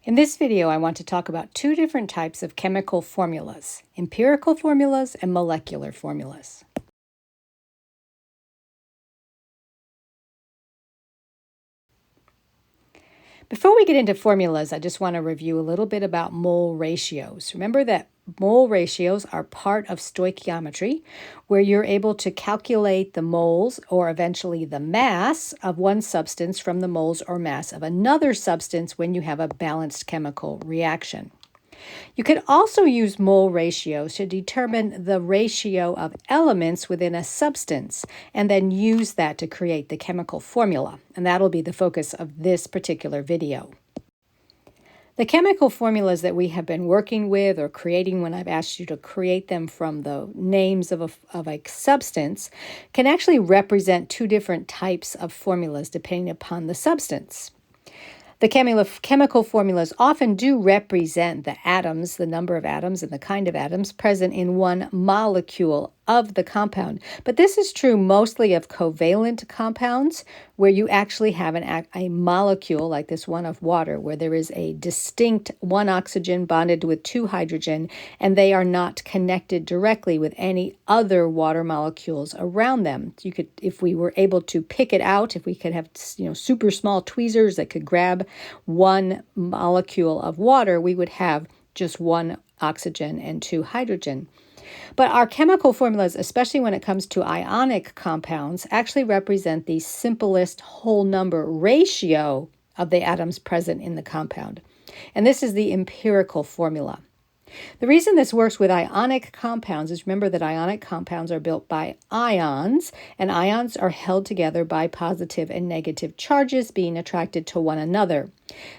In this video, I want to talk about two different types of chemical formulas, empirical formulas and molecular formulas. Before we get into formulas, I just want to review a little bit about mole ratios. Remember that mole ratios are part of stoichiometry, where you're able to calculate the moles or eventually the mass of one substance from the moles or mass of another substance when you have a balanced chemical reaction. You could also use mole ratios to determine the ratio of elements within a substance and then use that to create the chemical formula. And that'll be the focus of this particular video. The chemical formulas that we have been working with or creating when I've asked you to create them from the names of a substance can actually represent two different types of formulas depending upon the substance. The chemical formulas often do represent the atoms, the number of atoms and the kind of atoms present in one molecule of the compound. But this is true mostly of covalent compounds, where you actually have a molecule like this one of water, where there is a distinct one oxygen bonded with two hydrogen, and they are not connected directly with any other water molecules around them. You could, if we were able to pick it out, if we could have super small tweezers that could grab one molecule of water, we would have just one oxygen and two hydrogen. But our chemical formulas, especially when it comes to ionic compounds, actually represent the simplest whole number ratio of the atoms present in the compound. And this is the empirical formula. The reason this works with ionic compounds is, remember that ionic compounds are built by ions, and ions are held together by positive and negative charges being attracted to one another.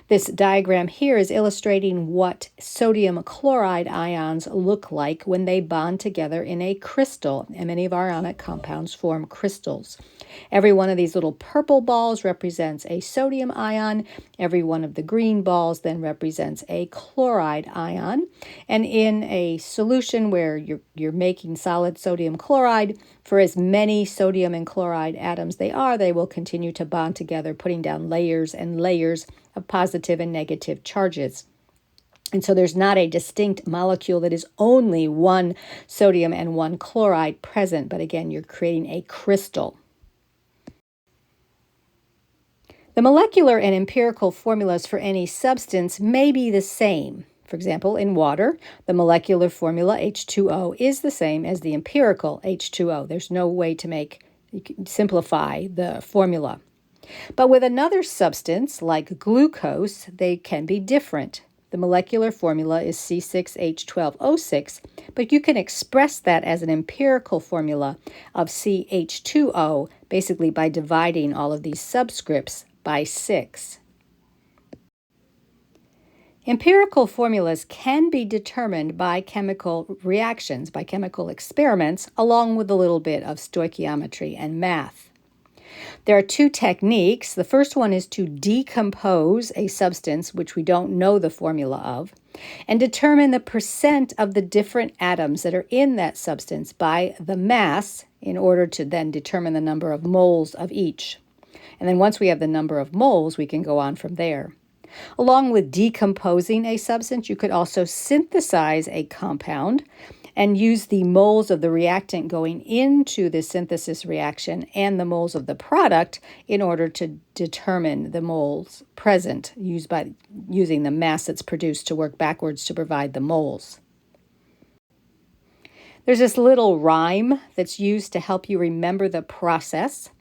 This diagram here is illustrating what sodium chloride ions look like when they bond together in a crystal, and many of our ionic compounds form crystals. Every one of these little purple balls represents a sodium ion. Every one of the green balls then represents a chloride ion. And in a solution where you're making solid sodium chloride, for as many sodium and chloride atoms they will continue to bond together, putting down layers and layers of positive and negative charges. And so there's not a distinct molecule that is only one sodium and one chloride present, but again, you're creating a crystal. The molecular and empirical formulas for any substance may be the same. For example, in water, the molecular formula H2O is the same as the empirical H2O. There's no way to simplify the formula. But with another substance, like glucose, they can be different. The molecular formula is C6H12O6, but you can express that as an empirical formula of CH2O, basically by dividing all of these subscripts by 6. Empirical formulas can be determined by chemical reactions, by chemical experiments, along with a little bit of stoichiometry and math. There are two techniques. The first one is to decompose a substance, which we don't know the formula of, and determine the percent of the different atoms that are in that substance by the mass in order to then determine the number of moles of each. And then once we have the number of moles, we can go on from there. Along with decomposing a substance, you could also synthesize a compound and use the moles of the reactant going into the synthesis reaction and the moles of the product in order to determine the moles present, using the mass that's produced to work backwards to provide the moles. There's this little rhyme that's used to help you remember the process.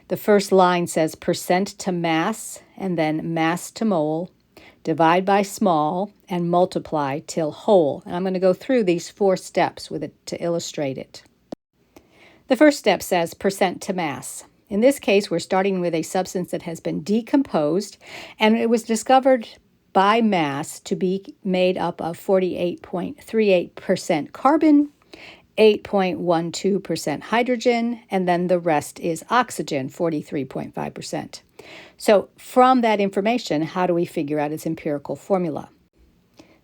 The first line says percent to mass, and then mass to mole, divide by small, and multiply till whole. And I'm going to go through these 4 steps with it to illustrate it. The first step says percent to mass. In this case, we're starting with a substance that has been decomposed, and it was discovered by mass to be made up of 48.38% carbon, 8.12% hydrogen, and then the rest is oxygen, 43.5%. So from that information, how do we figure out its empirical formula?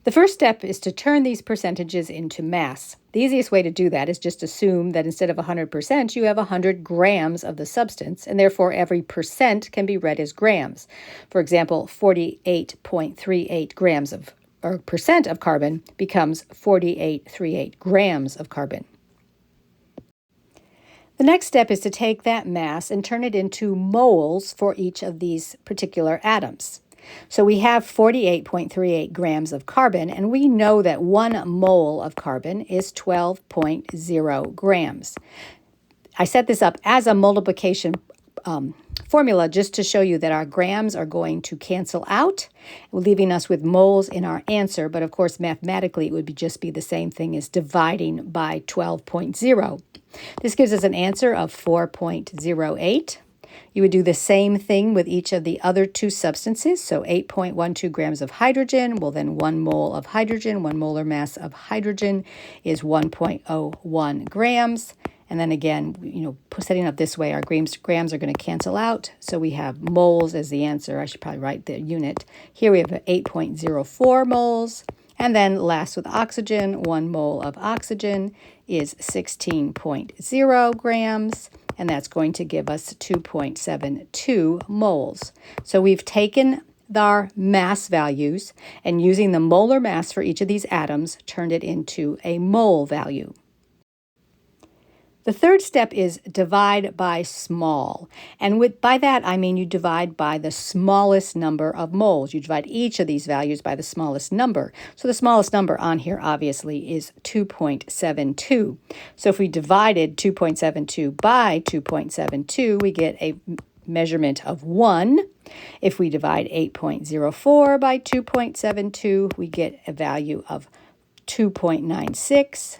The first step is to turn these percentages into mass. The easiest way to do that is just assume that instead of 100%, you have 100 grams of the substance, and therefore every percent can be read as grams. For example, 48.38 grams of or percent of carbon becomes 48.38 grams of carbon. The next step is to take that mass and turn it into moles for each of these particular atoms. So we have 48.38 grams of carbon, and we know that 1 mole of carbon is 12.0 grams. I set this up as a multiplication formula just to show you that our grams are going to cancel out, leaving us with moles in our answer. But of course, mathematically, it would just be the same thing as dividing by 12.0. This gives us an answer of 4.08. You would do the same thing with each of the other two substances. So 8.12 grams of hydrogen, well then 1 mole of hydrogen, 1 molar mass of hydrogen is 1.01 grams. And then again, setting up this way, our grams are going to cancel out. So we have moles as the answer. I should probably write the unit. Here we have 8.04 moles. And then last with oxygen, 1 mole of oxygen is 16.0 grams. And that's going to give us 2.72 moles. So we've taken our mass values and using the molar mass for each of these atoms, turned it into a mole value. The third step is divide by small. And by that, I mean you divide by the smallest number of moles. You divide each of these values by the smallest number. So the smallest number on here, obviously, is 2.72. So if we divided 2.72 by 2.72, we get a measurement of 1. If we divide 8.04 by 2.72, we get a value of 2.96.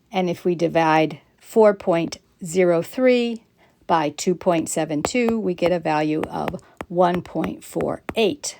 And if we divide 4.03 by 2.72, we get a value of 1.48.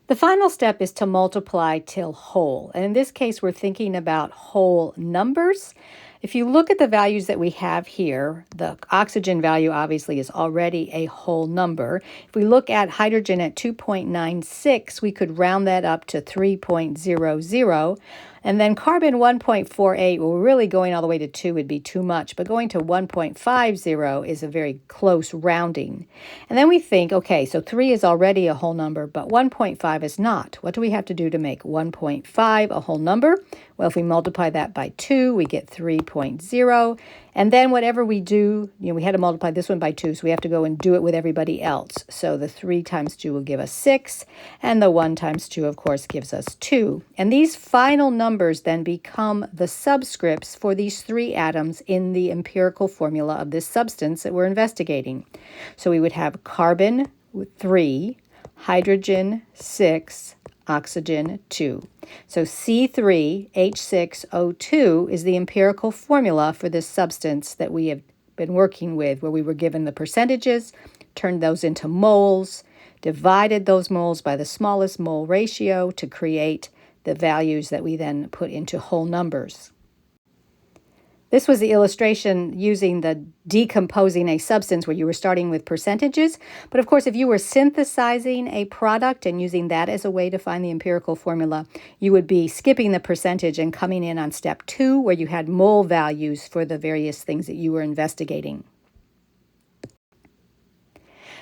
The final step is to multiply till whole. And in this case, we're thinking about whole numbers. If you look at the values that we have here, the oxygen value obviously is already a whole number. If we look at hydrogen at 2.96, we could round that up to 3.00. And then carbon 1.48, well, really going all the way to 2 would be too much, but going to 1.50 is a very close rounding. And then we think, okay, so 3 is already a whole number, but 1.5 is not. What do we have to do to make 1.5 a whole number? Well, if we multiply that by 2, we get 3.0. And then whatever we do, we had to multiply this one by 2, so we have to go and do it with everybody else. So the 3 times 2 will give us 6, and the 1 times 2, of course, gives us 2. And these final numbers then become the subscripts for these 3 atoms in the empirical formula of this substance that we're investigating. So we would have carbon 3, hydrogen 6, oxygen 2. So C3H6O2 is the empirical formula for this substance that we have been working with, where we were given the percentages, turned those into moles, divided those moles by the smallest mole ratio to create the values that we then put into whole numbers. This was the illustration using the decomposing a substance where you were starting with percentages. But of course, if you were synthesizing a product and using that as a way to find the empirical formula, you would be skipping the percentage and coming in on step 2, where you had mole values for the various things that you were investigating.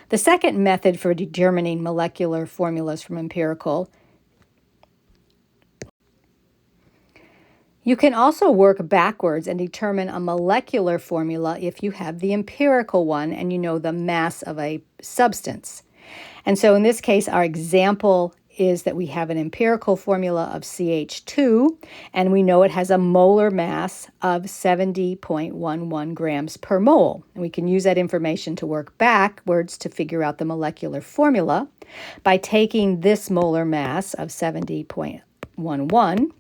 The second method for determining molecular formulas from empirical, you can also work backwards and determine a molecular formula if you have the empirical one and you know the mass of a substance. And so in this case, our example is that we have an empirical formula of CH2, and we know it has a molar mass of 70.11 grams per mole. And we can use that information to work backwards to figure out the molecular formula by taking this molar mass of 70.11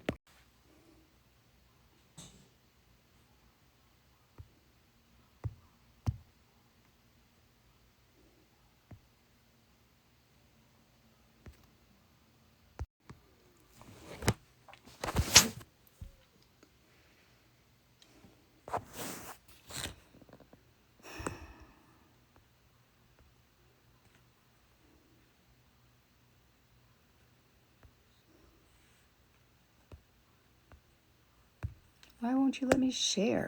Why won't you let me share?